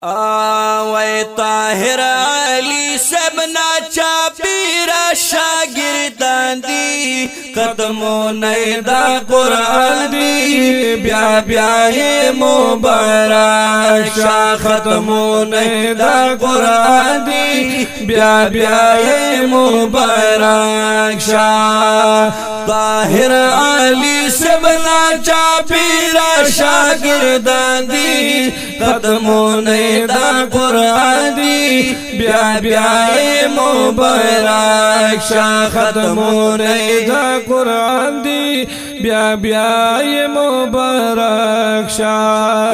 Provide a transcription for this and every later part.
وی طاہر علی سبنا چاپیرا شاگردان دی ختمون دا قرآن دی بیا بیا مبارک شا ختمون دا قرآن دی بیا بیا مبارک شا طاہر علی سبنا چاپیرا شاگردان دی ختمون دا قرآن دی بیا بیا مبارک شا ختمون دا قرآن دی بیا بیا مبارک شا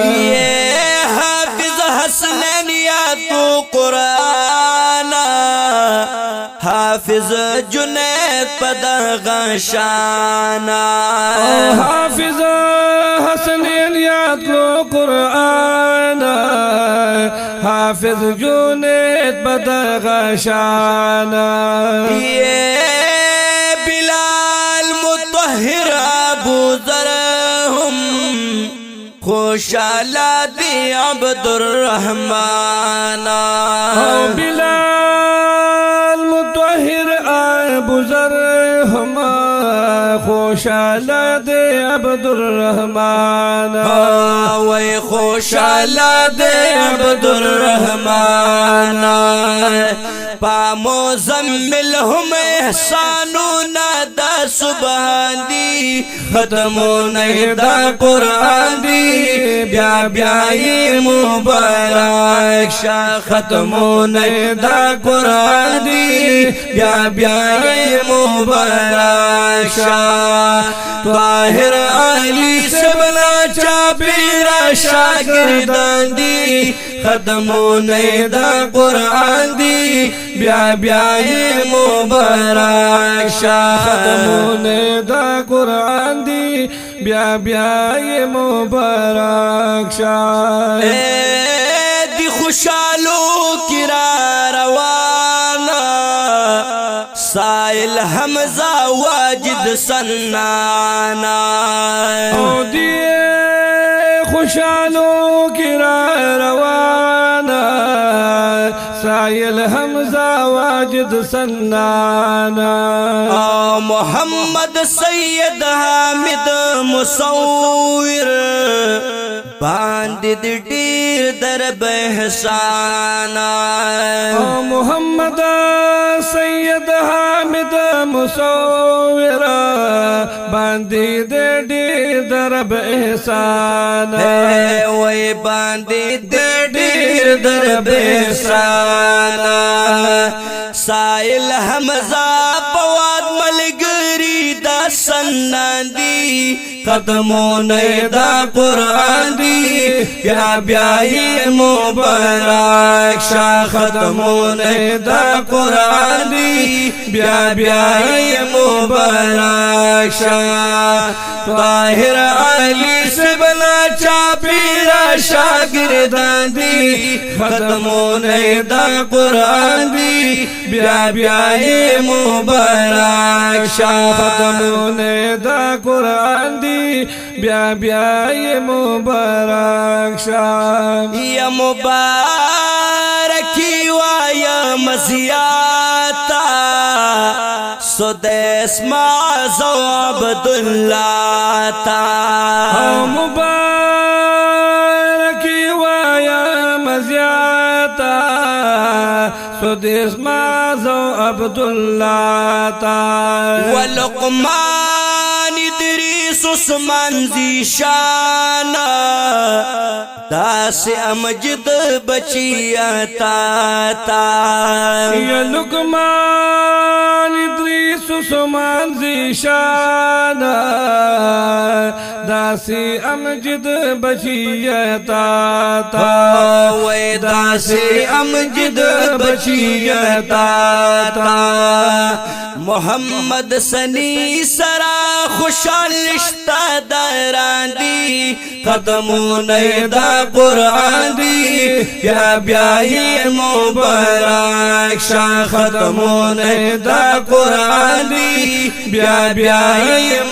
یہ حافظ حسنین یا تو قرآن حافظ جنید پدغ شانا حافظ حسنین یا تو قرآن حافظ جنید پدغ شانا یہ بلال مطہر ابو ذر ہم خوشالا دی عبد الرحمن بلال مطہر ابو ذر ہم خوشالا دے عبد الرحمن وی خوشالا دے عبد الرحمن پا مزمل ہم احسانونا دا سبحان دی ختمون دا قرآن دی بیا بیا مبارک شا ختمون دا قرآن دی بیا بیا مبارک شا طاہر علی سبنا چاپیرا شاگردان دی ختمون دا قرآن دی بیا بیا مبارک شا ختمون دا قرآن دی بیا بیا مبارک شا دی خوشالو کرا روانا سائل حمزہ واجد سنانا دی خوشالو کرا روانا سائل حمزہ واجد سنانا محمد سید حامد مصور باندد دیر درب احسانا محمد سید حامد مصور باندد دیر درب احسانا وی باندد دیر درب احسانا سائل حمزہ پواد ملگری دا سنان دی ختمون دا قرآن دی بیا بیا مبارک شا ختمون دا قرآن دی بیا بیا مبارک شا طاہر علی سبنا چاپیرا شاگردان دی ختمون دا قرآن دی بیا بیا مبارک شا ختمون دا قرآن دی بیا بیا مبارک شا یا مبارکی و یا مزیاتا سدیس معزو عبداللہ تا مبارکی و یا مزیاتا سدیس معزو عبداللہ تا ولقمان ادریس عثمان زیشانا داس امجد بچیاتا تا یا لقمان ادریس عثمان زیشانا داسی امجد بچیاتا تا وی داسی امجد بچیاتا تا محمد سنی سرا خوشحال رشتہ داران دی ختمون دا قرآن دی بیا بیا مبارک شا ختمون دا قرآن دی بیا بیا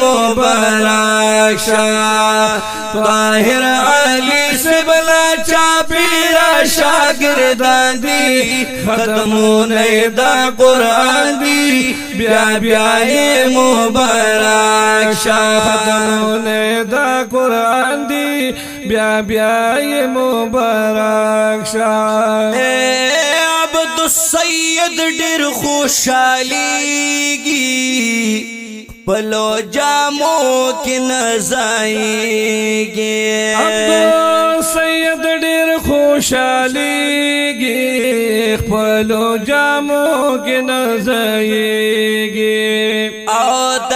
مبارک شا طاہر علی سے بلا چاپیرا شا شاگردان دی ختمونه دا قرآن دی بیا بیا مبارک شاه ختمونه دا قرآن دی بیا بیا مبارک شاه عبد السید ډیر خوشاليږي پلو جامو کې نزایږي عبد السید ډیر خوشاليږي خپلو جامو کې نزایږي او د